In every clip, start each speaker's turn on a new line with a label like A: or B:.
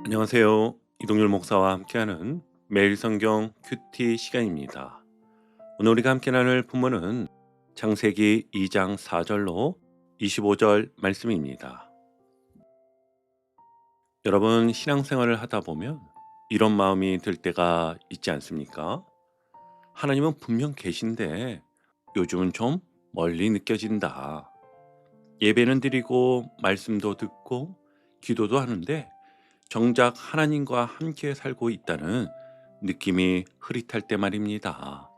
A: 안녕하세요. 이동률 목사와 함께하는 매일 성경 큐티 시간입니다. 오늘 우리가 함께 나눌 본문은 창세기 2장 4절로 25절 말씀입니다. 여러분, 신앙생활을 하다 보면 이런 마음이 들 때가 있지 않습니까? 하나님은 분명 계신데 요즘은 좀 멀리 느껴진다. 예배는 드리고 말씀도 듣고 기도도 하는데 정작 하나님과 함께 살고 있다는 느낌이 흐릿할 때 말입니다.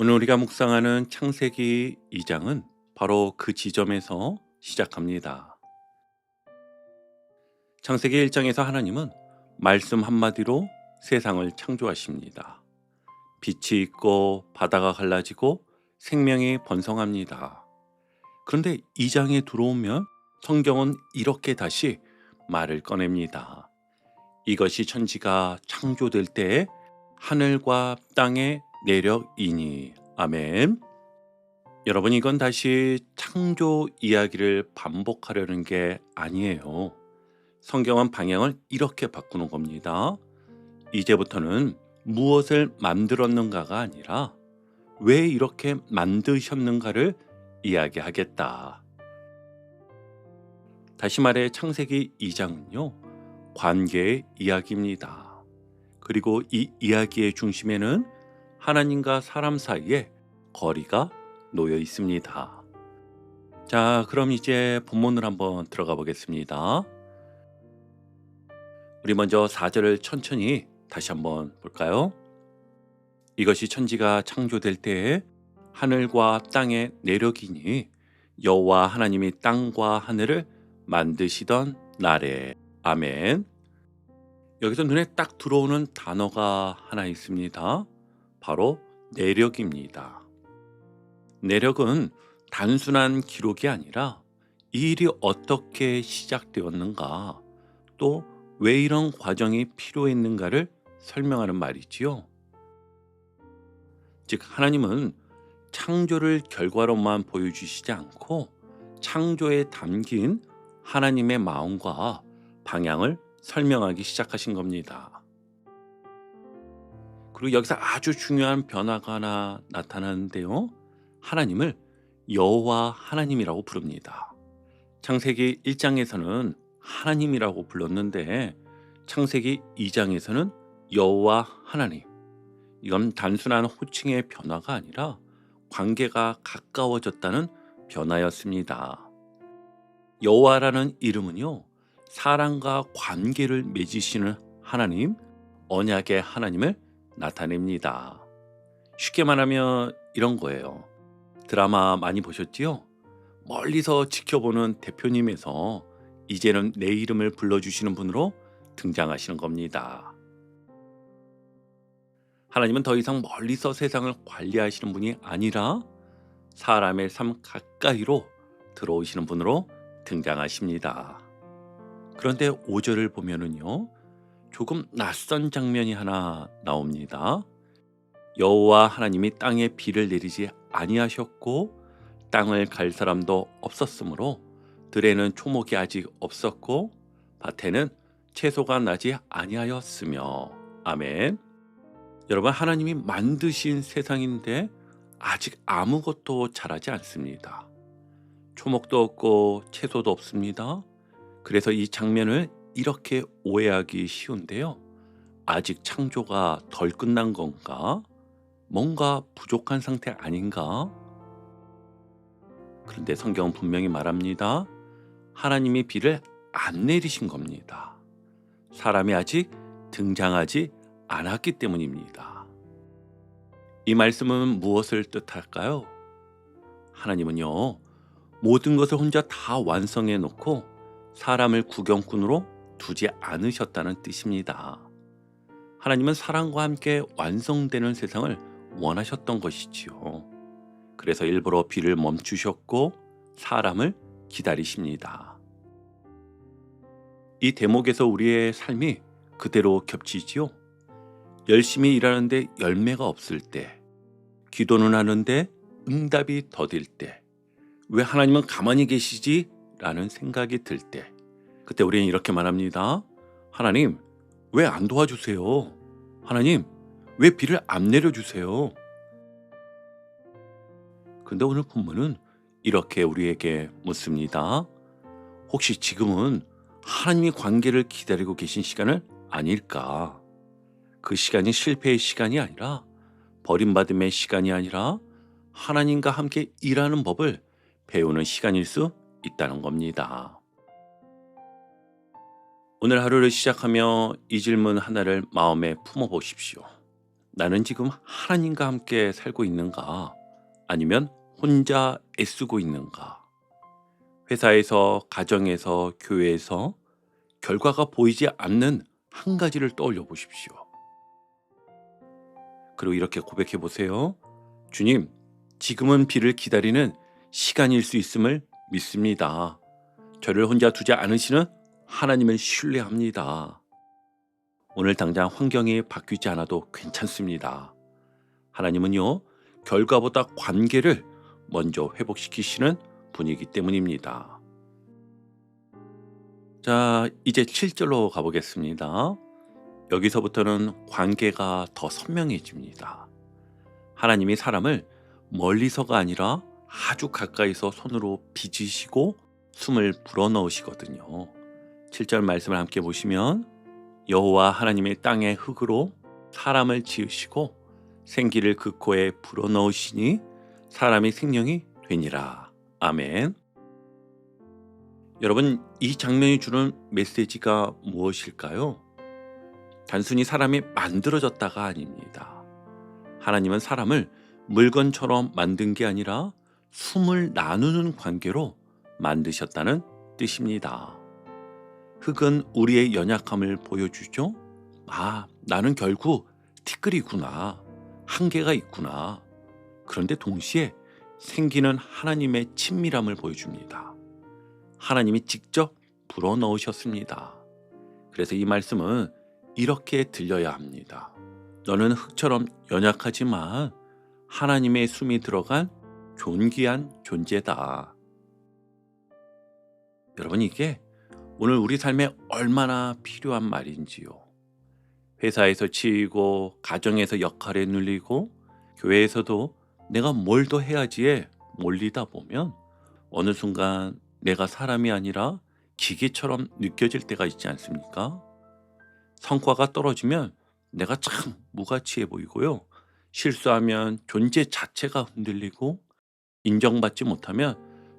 A: 오늘 우리가 묵상하는 창세기 2장은 바로 그 지점에서 시작합니다. 창세기 1장에서 하나님은 말씀 한마디로 세상을 창조하십니다. 빛이 있고 바다가 갈라지고 생명이 번성합니다. 그런데 2장에 들어오면 성경은 이렇게 다시 말을 꺼냅니다. 이것이 천지가 창조될 때에 하늘과 땅의 내력이니. 아멘. 여러분, 이건 다시 창조 이야기를 반복하려는 게 아니에요. 성경은 방향을 이렇게 바꾸는 겁니다. 이제부터는 무엇을 만들었는가가 아니라 왜 이렇게 만드셨는가를 이야기하겠다. 다시 말해 창세기 2장은요, 관계의 이야기입니다. 그리고 이 이야기의 중심에는 하나님과 사람 사이에 거리가 놓여 있습니다. 자, 그럼 이제 본문을 한번 들어가 보겠습니다. 우리 먼저 4절을 천천히 다시 한번 볼까요? 이것이 천지가 창조될 때에 하늘과 땅의 내력이니 여호와 하나님이 땅과 하늘을 만드시던 날에. 아멘. 여기서 눈에 딱 들어오는 단어가 하나 있습니다. 바로 내력입니다. 내력은 단순한 기록이 아니라 이 일이 어떻게 시작되었는가, 또 왜 이런 과정이 필요했는가를 설명하는 말이지요. 즉, 하나님은 창조를 결과로만 보여주시지 않고 창조에 담긴 하나님의 마음과 방향을 설명하기 시작하신 겁니다. 그리고 여기서 아주 중요한 변화가 하나 나타나는데요. 하나님을 여호와 하나님이라고 부릅니다. 창세기 1장에서는 하나님이라고 불렀는데 창세기 2장에서는 여호와 하나님. 이건 단순한 호칭의 변화가 아니라 관계가 가까워졌다는 변화였습니다. 여호와라는 이름은요, 사람과 관계를 맺으시는 하나님, 언약의 하나님을 나타냅니다. 쉽게 말하면 이런 거예요. 드라마 많이 보셨지요? 멀리서 지켜보는 대표님에서 이제는 내 이름을 불러주시는 분으로 등장하시는 겁니다. 하나님은 더 이상 멀리서 세상을 관리하시는 분이 아니라 사람의 삶 가까이로 들어오시는 분으로 등장하십니다. 그런데 5절을 보면은요, 조금 낯선 장면이 하나 나옵니다. 여호와 하나님이 땅에 비를 내리지 아니하셨고 땅을 갈 사람도 없었으므로 들에는 초목이 아직 없었고 밭에는 채소가 나지 아니하였으며. 아멘. 여러분, 하나님이 만드신 세상인데 아직 아무것도 자라지 않습니다. 초목도 없고 채소도 없습니다. 그래서 이 장면을 이렇게 오해하기 쉬운데요. 아직 창조가 덜 끝난 건가? 뭔가 부족한 상태 아닌가? 그런데 성경은 분명히 말합니다. 하나님이 비를 안 내리신 겁니다. 사람이 아직 등장하지 않았기 때문입니다. 이 말씀은 무엇을 뜻할까요? 하나님은요, 모든 것을 혼자 다 완성해 놓고 사람을 구경꾼으로 두지 않으셨다는 뜻입니다. 하나님은 사람과 함께 완성되는 세상을 원하셨던 것이지요. 그래서 일부러 비를 멈추셨고 사람을 기다리십니다. 이 대목에서 우리의 삶이 그대로 겹치지요. 열심히 일하는데 열매가 없을 때, 기도는 하는데 응답이 더딜 때, 왜 하나님은 가만히 계시지? 라는 생각이 들 때, 그때 우리는 이렇게 말합니다. 하나님, 왜 안 도와주세요? 하나님, 왜 비를 안 내려주세요? 근데 오늘 본문은 이렇게 우리에게 묻습니다. 혹시 지금은 하나님의 관계를 기다리고 계신 시간은 아닐까? 그 시간이 실패의 시간이 아니라 버림받음의 시간이 아니라 하나님과 함께 일하는 법을 배우는 시간일 수 있다는 겁니다. 오늘 하루를 시작하며 이 질문 하나를 마음에 품어 보십시오. 나는 지금 하나님과 함께 살고 있는가? 아니면 혼자 애쓰고 있는가? 회사에서, 가정에서, 교회에서 결과가 보이지 않는 한 가지를 떠올려 보십시오. 그리고 이렇게 고백해 보세요. 주님, 지금은 비를 기다리는 시간일 수 있음을 믿습니다. 저를 혼자 두지 않으시는 하나님을 신뢰합니다. 오늘 당장 환경이 바뀌지 않아도 괜찮습니다. 하나님은요, 결과보다 관계를 먼저 회복시키시는 분이기 때문입니다. 자, 이제 7절로 가보겠습니다. 여기서부터는 관계가 더 선명해집니다. 하나님이 사람을 멀리서가 아니라 아주 가까이서 손으로 빚으시고 숨을 불어넣으시거든요. 7절 말씀을 함께 보시면 여호와 하나님의 땅의 흙으로 사람을 지으시고 생기를 그 코에 불어넣으시니 사람이 생명이 되니라. 아멘. 여러분, 이 장면이 주는 메시지가 무엇일까요? 단순히 사람이 만들어졌다가 아닙니다. 하나님은 사람을 물건처럼 만든 게 아니라 숨을 나누는 관계로 만드셨다는 뜻입니다. 흙은 우리의 연약함을 보여주죠. 아, 나는 결국 티끌이구나. 한계가 있구나. 그런데 동시에 생기는 하나님의 친밀함을 보여줍니다. 하나님이 직접 불어넣으셨습니다. 그래서 이 말씀은 이렇게 들려야 합니다. 너는 흙처럼 연약하지만 하나님의 숨이 들어간 존귀한 존재다. 여러분, 이게 오늘 우리 삶에 얼마나 필요한 말인지요. 회사에서 치이고 가정에서 역할에 눌리고 교회에서도 내가 뭘 더 해야지에 몰리다 보면 어느 순간 내가 사람이 아니라 기계처럼 느껴질 때가 있지 않습니까? 성과가 떨어지면 내가 참 무가치해 보이고요. 실수하면 존재 자체가 흔들리고 인정받지 못하면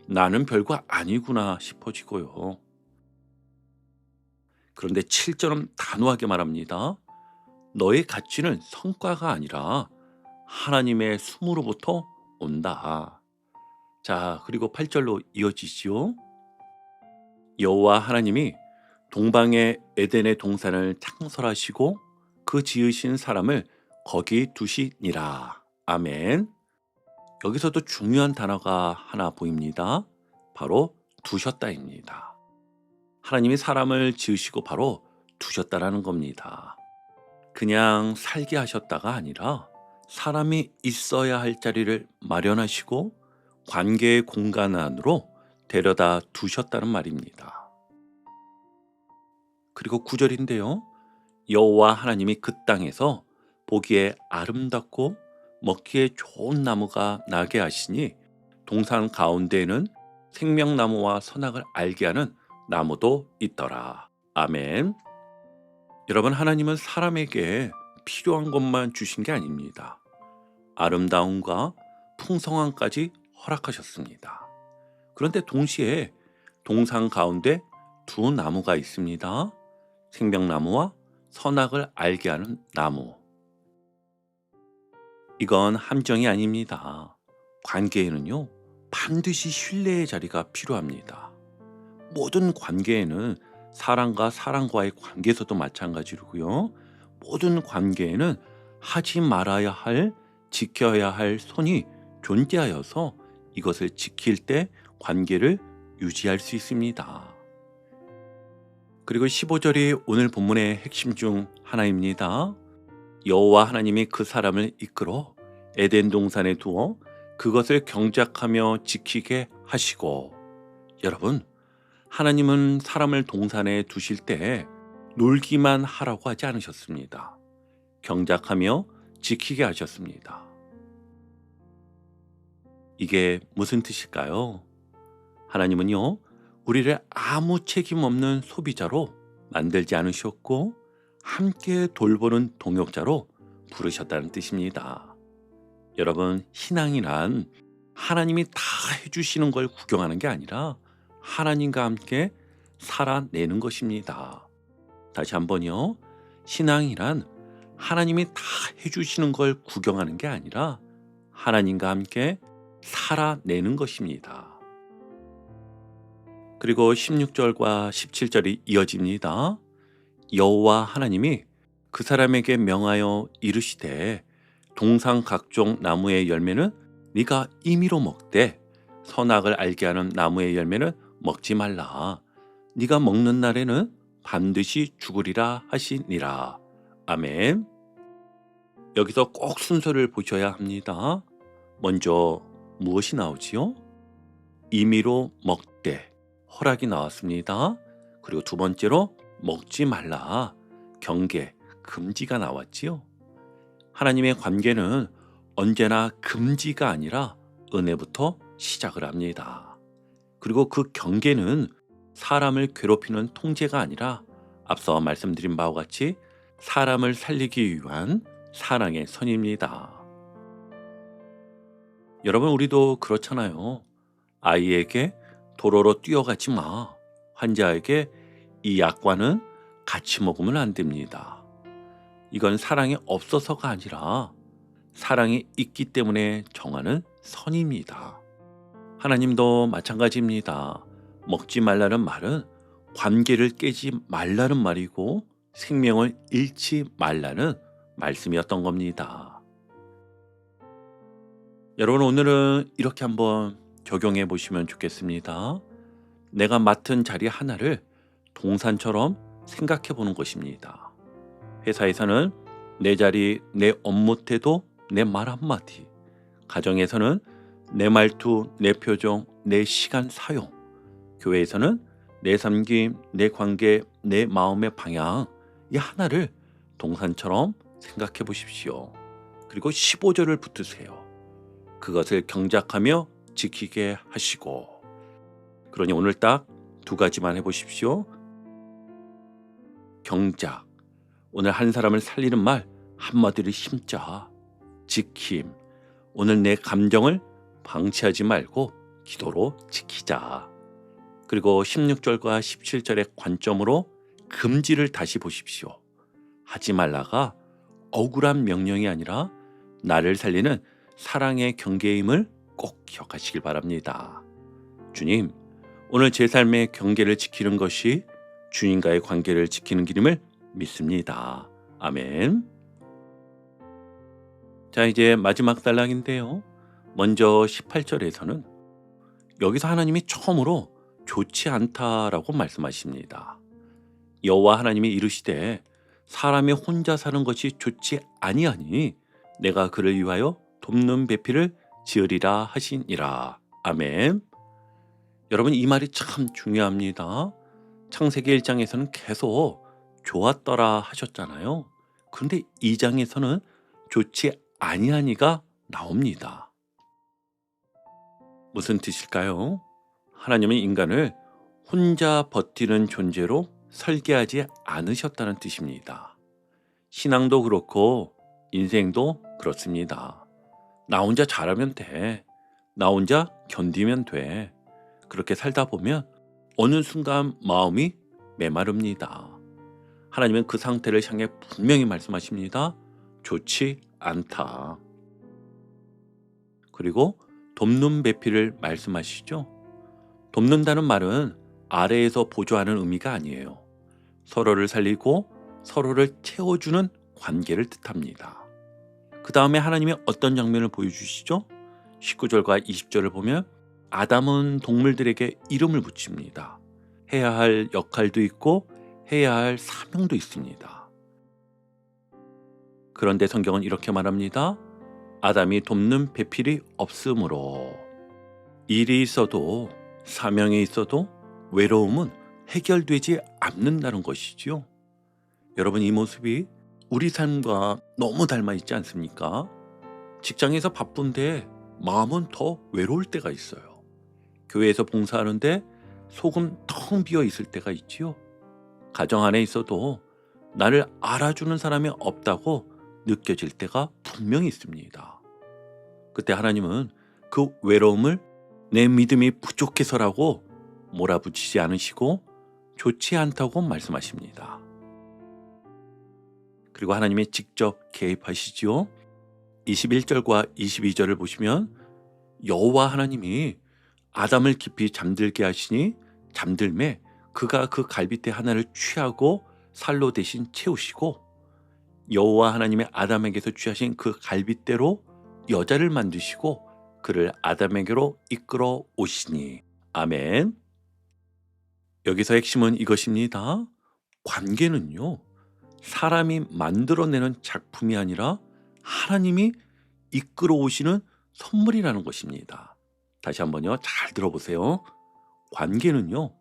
A: 나는 별거 아니구나 싶어지고요. 그런데 7절은 단호하게 말합니다. 너의 가치는 성과가 아니라 하나님의 숨으로부터 온다. 자, 그리고 8절로 이어지지요. 여호와 하나님이 동방의 에덴의 동산을 창설하시고 그 지으신 사람을 거기 두시니라. 아멘. 여기서도 중요한 단어가 하나 보입니다. 바로 두셨다입니다. 하나님이 사람을 지으시고 바로 두셨다라는 겁니다. 그냥 살게 하셨다가 아니라 사람이 있어야 할 자리를 마련하시고 관계의 공간 안으로 데려다 두셨다는 말입니다. 그리고 9절인데요. 여호와 하나님이 그 땅에서 보기에 아름답고 먹기에 좋은 나무가 나게 하시니 동산 가운데에는 생명나무와 선악을 알게 하는 나무도 있더라. 아멘. 여러분, 하나님은 사람에게 필요한 것만 주신 게 아닙니다. 아름다움과 풍성함까지 허락하셨습니다. 그런데 동시에 동산 가운데 두 나무가 있습니다. 생명나무와 선악을 알게 하는 나무. 이건 함정이 아닙니다. 관계에는요, 반드시 신뢰의 자리가 필요합니다. 모든 관계에는 사람과 사람과의 관계에서도 마찬가지로고요. 모든 관계에는 하지 말아야 할, 지켜야 할 손이 존재하여서 이것을 지킬 때 관계를 유지할 수 있습니다. 그리고 15절이 오늘 본문의 핵심 중 하나입니다. 여호와 하나님이 그 사람을 이끌어 에덴 동산에 두어 그것을 경작하며 지키게 하시고. 여러분, 하나님은 사람을 동산에 두실 때 놀기만 하라고 하지 않으셨습니다. 경작하며 지키게 하셨습니다. 이게 무슨 뜻일까요? 하나님은요, 우리를 아무 책임 없는 소비자로 만들지 않으셨고 함께 돌보는 동역자로 부르셨다는 뜻입니다. 여러분, 신앙이란 하나님이 다 해주시는 걸 구경하는 게 아니라 하나님과 함께 살아내는 것입니다. 다시 한번요. 신앙이란 하나님이 다 해주시는 걸 구경하는 게 아니라 하나님과 함께 살아내는 것입니다. 그리고 16절과 17절이 이어집니다. 여호와 하나님이 그 사람에게 명하여 이르시되 동상 각종 나무의 열매는 네가 임의로 먹되 선악을 알게 하는 나무의 열매는 먹지 말라. 네가 먹는 날에는 반드시 죽으리라 하시니라. 아멘. 여기서 꼭 순서를 보셔야 합니다. 먼저 무엇이 나오지요? 임의로 먹되 허락이 나왔습니다. 그리고 두 번째로 먹지 말라 경계 금지가 나왔지요. 하나님의 관계는 언제나 금지가 아니라 은혜부터 시작을 합니다. 그리고 그 경계는 사람을 괴롭히는 통제가 아니라 앞서 말씀드린 바와 같이 사람을 살리기 위한 사랑의 선입니다. 여러분, 우리도 그렇잖아요. 아이에게 도로로 뛰어가지 마. 환자에게 이 약과는 같이 먹으면 안 됩니다. 이건 사랑이 없어서가 아니라 사랑이 있기 때문에 정하는 선입니다. 하나님도 마찬가지입니다. 먹지 말라는 말은 관계를 깨지 말라는 말이고 생명을 잃지 말라는 말씀이었던 겁니다. 여러분, 오늘은 이렇게 한번 적용해 보시면 좋겠습니다. 내가 맡은 자리 하나를 동산처럼 생각해 보는 것입니다. 회사에서는 내 자리, 내 업무 태도, 내 말 한마디. 가정에서는 내 말투, 내 표정, 내 시간 사용. 교회에서는 내 섬김, 내 관계, 내 마음의 방향. 이 하나를 동산처럼 생각해 보십시오. 그리고 15절을 붙으세요. 그것을 경작하며 지키게 하시고. 그러니 오늘 딱 두 가지만 해보십시오. 경작, 오늘 한 사람을 살리는 말 한마디를 심자. 지킴, 오늘 내 감정을 방치하지 말고 기도로 지키자. 그리고 16절과 17절의 관점으로 금지를 다시 보십시오. 하지 말라가 억울한 명령이 아니라 나를 살리는 사랑의 경계임을 꼭 기억하시길 바랍니다. 주님, 오늘 제 삶의 경계를 지키는 것이 주님과의 관계를 지키는 길임을 믿습니다. 아멘. 자, 이제 마지막 단락인데요. 먼저 18절에서는 여기서 하나님이 처음으로 좋지 않다라고 말씀하십니다. 여호와 하나님이 이르시되 사람이 혼자 사는 것이 좋지 아니하니 내가 그를 위하여 돕는 배필을 지으리라 하시니라. 아멘. 여러분, 이 말이 참 중요합니다. 창세기 1장에서는 계속 좋았더라 하셨잖아요. 그런데 2장에서는 좋지 아니하니가 나옵니다. 무슨 뜻일까요? 하나님은 인간을 혼자 버티는 존재로 설계하지 않으셨다는 뜻입니다. 신앙도 그렇고 인생도 그렇습니다. 나 혼자 잘하면 돼. 나 혼자 견디면 돼. 그렇게 살다 보면 어느 순간 마음이 메마릅니다. 하나님은 그 상태를 향해 분명히 말씀하십니다. 좋지 않다. 그리고 돕는 배필을 말씀하시죠. 돕는다는 말은 아래에서 보조하는 의미가 아니에요. 서로를 살리고 서로를 채워주는 관계를 뜻합니다. 그 다음에 하나님이 어떤 장면을 보여주시죠? 19절과 20절을 보면 아담은 동물들에게 이름을 붙입니다. 해야 할 역할도 있고 해야 할 사명도 있습니다. 그런데 성경은 이렇게 말합니다. 아담이 돕는 배필이 없으므로. 일이 있어도 사명이 있어도 외로움은 해결되지 않는다는 것이지요. 여러분, 이 모습이 우리 삶과 너무 닮아 있지 않습니까? 직장에서 바쁜데 마음은 더 외로울 때가 있어요. 교회에서 봉사하는데 속은 텅 비어 있을 때가 있지요. 가정 안에 있어도 나를 알아주는 사람이 없다고 느껴질 때가 분명히 있습니다. 그때 하나님은 그 외로움을 내 믿음이 부족해서라고 몰아붙이지 않으시고 좋지 않다고 말씀하십니다. 그리고 하나님이 직접 개입하시지요. 21절과 22절을 보시면 여호와 하나님이 아담을 깊이 잠들게 하시니 잠들매 그가 그 갈빗대 하나를 취하고 살로 대신 채우시고 여호와 하나님의 아담에게서 취하신 그 갈빗대로 여자를 만드시고 그를 아담에게로 이끌어 오시니. 아멘. 여기서 핵심은 이것입니다. 관계는요, 사람이 만들어내는 작품이 아니라 하나님이 이끌어 오시는 선물이라는 것입니다. 다시 한번요, 잘 들어보세요. 관계는요,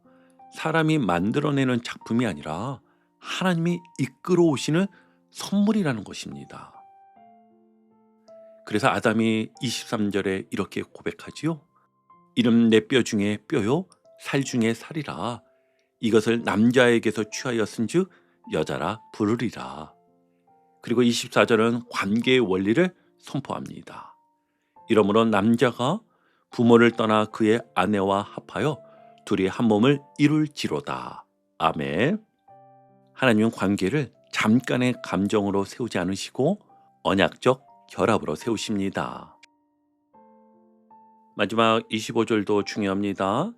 A: 사람이 만들어내는 작품이 아니라 하나님이 이끌어 오시는 선물이라는 것입니다. 그래서 아담이 23절에 이렇게 고백하지요. 이는 내 뼈 중에 뼈요 살 중에 살이라. 이것을 남자에게서 취하였은즉 여자라 부르리라. 그리고 24절은 관계의 원리를 선포합니다. 이러므로 남자가 부모를 떠나 그의 아내와 합하여 둘이 한 몸을 이룰지로다. 아멘. 하나님은 관계를 잠깐의 감정으로 세우지 않으시고 언약적 결합으로 세우십니다. 마지막 25절도 중요합니다.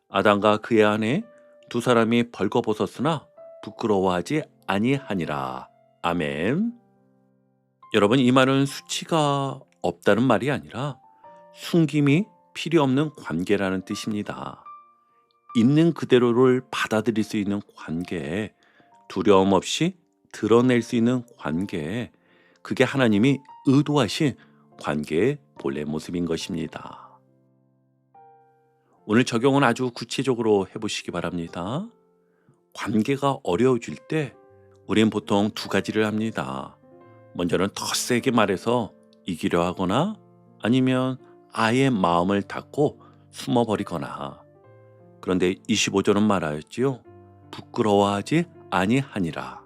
A: 아담과 그의 아내 두 사람이 벌거벗었으나 부끄러워하지 아니하니라. 아멘. 여러분, 이 말은 수치가 없다는 말이 아니라 숨김이 필요 없는 관계라는 뜻입니다. 있는 그대로를 받아들일 수 있는 관계, 두려움 없이 드러낼 수 있는 관계, 그게 하나님이 의도하신 관계의 본래 모습인 것입니다. 오늘 적용은 아주 구체적으로 해보시기 바랍니다. 관계가 어려워질 때 우린 보통 두 가지를 합니다. 먼저는 더 세게 말해서 이기려 하거나 아니면 아예 마음을 닫고 숨어버리거나. 그런데 25절은 말하였지요. 부끄러워하지 아니하니라.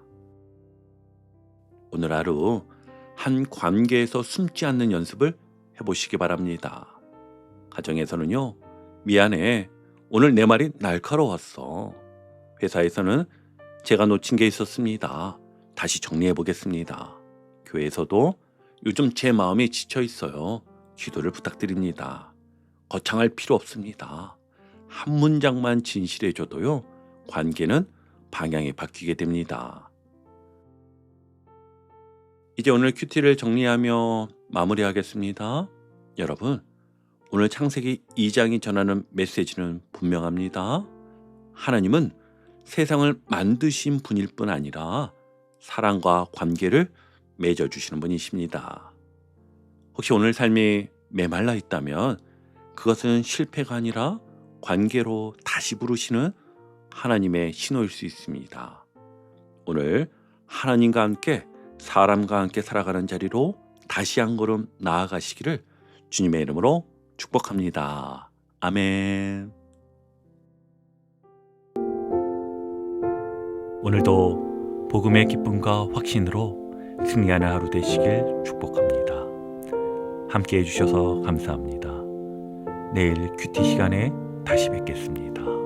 A: 오늘 하루 한 관계에서 숨지 않는 연습을 해보시기 바랍니다. 가정에서는요, 미안해, 오늘 내 말이 날카로웠어. 회사에서는 제가 놓친 게 있었습니다. 다시 정리해 보겠습니다. 교회에서도 요즘 제 마음이 지쳐 있어요. 기도를 부탁드립니다. 거창할 필요 없습니다. 한 문장만 진실해줘도요, 관계는 방향이 바뀌게 됩니다. 이제 오늘 큐티를 정리하며 마무리하겠습니다. 여러분, 오늘 창세기 2장이 전하는 메시지는 분명합니다. 하나님은 세상을 만드신 분일 뿐 아니라 사랑과 관계를 맺어주시는 분이십니다. 혹시 오늘 삶이 메말라 있다면 그것은 실패가 아니라 관계로 다시 부르시는 하나님의 신호일 수 있습니다. 오늘 하나님과 함께 사람과 함께 살아가는 자리로 다시 한 걸음 나아가시기를 주님의 이름으로 축복합니다. 아멘. 오늘도 복음의 기쁨과 확신으로 승리하는 하루 되시길 축복합니다. 함께 해주셔서 감사합니다. 내일 큐티 시간에 다시 뵙겠습니다.